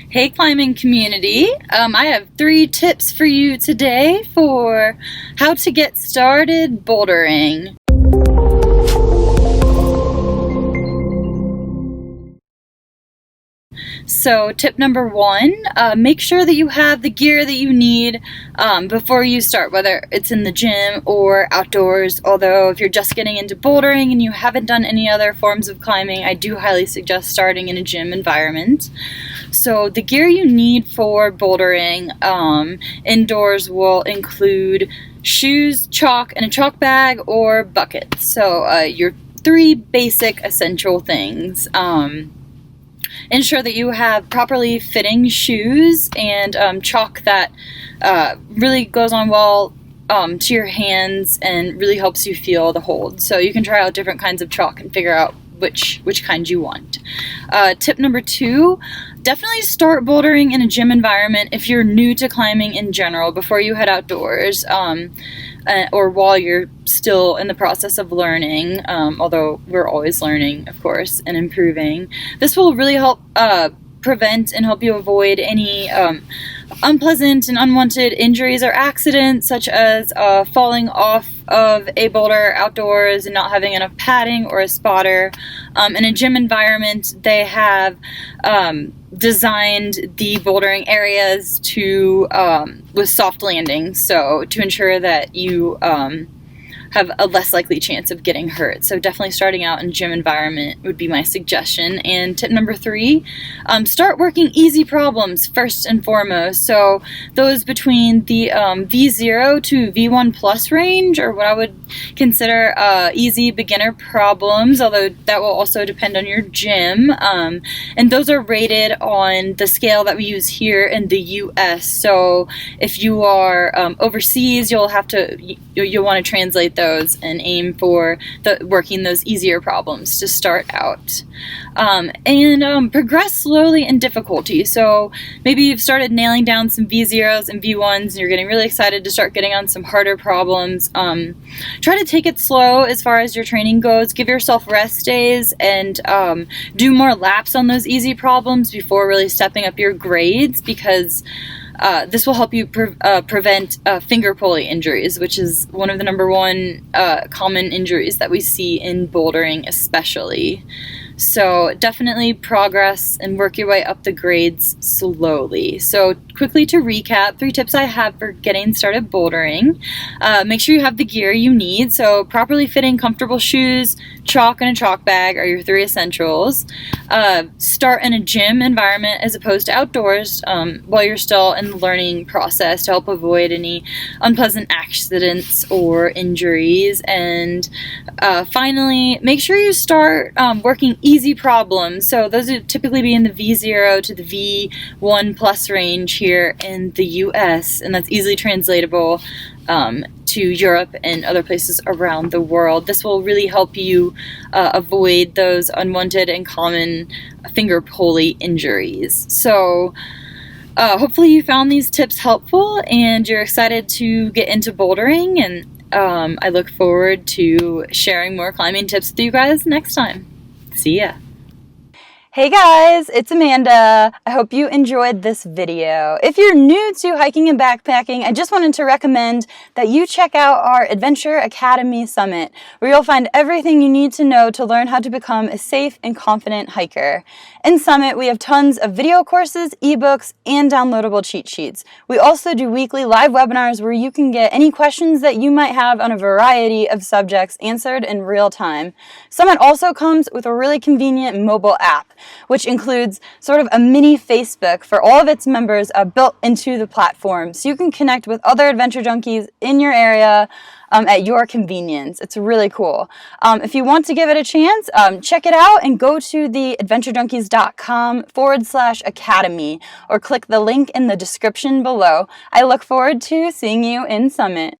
Hey climbing community, I have 3 tips for you today for how to get started bouldering. So tip number 1, make sure that you have the gear that you need before you start, whether it's in the gym or outdoors. Although if you're just getting into bouldering and you haven't done any other forms of climbing, I do highly suggest starting in a gym environment. So the gear you need for bouldering indoors will include shoes, chalk, and a chalk bag or bucket. So your 3 basic essential things. Ensure that you have properly fitting shoes and chalk that really goes on well to your hands and really helps you feel the hold. So you can try out different kinds of chalk and figure out which kind you want. Tip number 2, definitely start bouldering in a gym environment if you're new to climbing in general before you head outdoors. Or while you're still in the process of learning, although we're always learning, of course, and improving. This will really help prevent and help you avoid any unpleasant and unwanted injuries or accidents, such as falling off of a boulder outdoors and not having enough padding or a spotter. In a gym environment, they have designed the bouldering areas to with soft landings, so to ensure that you have a less likely chance of getting hurt. So definitely starting out in gym environment would be my suggestion. And tip number 3, start working easy problems first and foremost. So those between the V0 to V1 plus range, or what I would consider easy beginner problems, although that will also depend on your gym. And those are rated on the scale that we use here in the US. So if you are overseas, you'll want to translate those and aim for working those easier problems to start out. And progress slowly in difficulty. So maybe you've started nailing down some V0s and V1s and you're getting really excited to start getting on some harder problems. Try to take it slow as far as your training goes. Give yourself rest days and do more laps on those easy problems before really stepping up your grades, because this will help you prevent finger pulley injuries, which is one of the number 1 common injuries that we see in bouldering especially. So definitely progress and work your way up the grades slowly. So quickly to recap, 3 tips I have for getting started bouldering. Make sure you have the gear you need. So properly fitting comfortable shoes, chalk, and a chalk bag are your 3 essentials. Start in a gym environment as opposed to outdoors while you're still in the learning process to help avoid any unpleasant accidents or injuries. And finally, make sure you start working easy problems. So those would typically be in the V0 to the V1 plus range here in the US, and that's easily translatable to Europe and other places around the world. This will really help you avoid those unwanted and common finger pulley injuries. So hopefully you found these tips helpful and you're excited to get into bouldering, and I look forward to sharing more climbing tips with you guys next time. See ya. Hey guys, it's Amanda. I hope you enjoyed this video. If you're new to hiking and backpacking, I just wanted to recommend that you check out our Adventure Academy Summit, where you'll find everything you need to know to learn how to become a safe and confident hiker. In Summit, we have tons of video courses, ebooks, and downloadable cheat sheets. We also do weekly live webinars where you can get any questions that you might have on a variety of subjects answered in real time. Summit also comes with a really convenient mobile app, which includes sort of a mini Facebook for all of its members built into the platform. So you can connect with other adventure junkies in your area at your convenience. It's really cool. If you want to give it a chance, check it out and go to the adventurejunkies.com/academy or click the link in the description below. I look forward to seeing you in Summit.